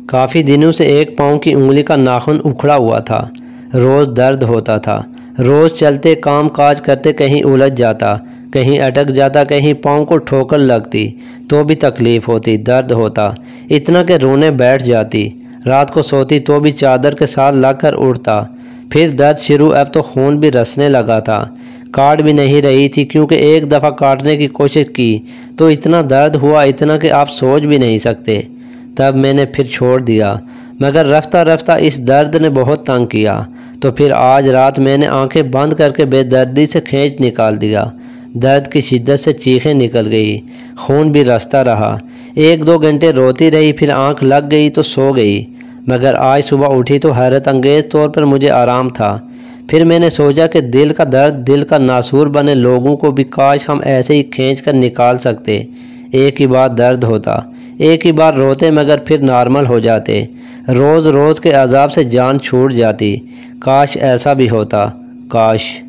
کافی دنوں سے ایک پاؤں کی انگلی کا ناخن اکھڑا ہوا تھا۔ روز درد ہوتا تھا۔ روز چلتے کام کاج کرتے کہیں الجھ جاتا، کہیں اٹک جاتا، کہیں پاؤں کو ٹھوکر لگتی تو بھی تکلیف ہوتی، درد ہوتا، اتنا کہ رونے بیٹھ جاتی۔ رات کو سوتی تو بھی چادر کے ساتھ لگ کر اٹھتا۔ پھر درد شروع، اب تو خون بھی رسنے لگا تھا۔ کاٹ بھی نہیں رہی تھی کیونکہ ایک دفعہ کاٹنے کی کوشش کی تو اتنا درد ہوا، اتنا کہ آپ سوچ بھی نہیں سکتے۔ تب میں نے پھر چھوڑ دیا، مگر رفتہ رفتہ اس درد نے بہت تنگ کیا، تو پھر آج رات میں نے آنکھیں بند کر کے بے دردی سے کھینچ نکال دیا۔ درد کی شدت سے چیخیں نکل گئی، خون بھی رستا رہا۔ 1-2 گھنٹے روتی رہی، پھر آنکھ لگ گئی تو سو گئی، مگر آج صبح اٹھی تو حیرت انگیز طور پر مجھے آرام تھا۔ پھر میں نے سوچا کہ دل کا درد دل کا ناسور بنے لوگوں کو بھی کاش ہم ایسے ہی کھینچ کر نکال سکتے۔ ایک ہی بار درد ہوتا، ایک ہی بار روتے، مگر پھر نارمل ہو جاتے۔ روز روز کے عذاب سے جان چھوٹ جاتی۔ کاش ایسا بھی ہوتا، کاش۔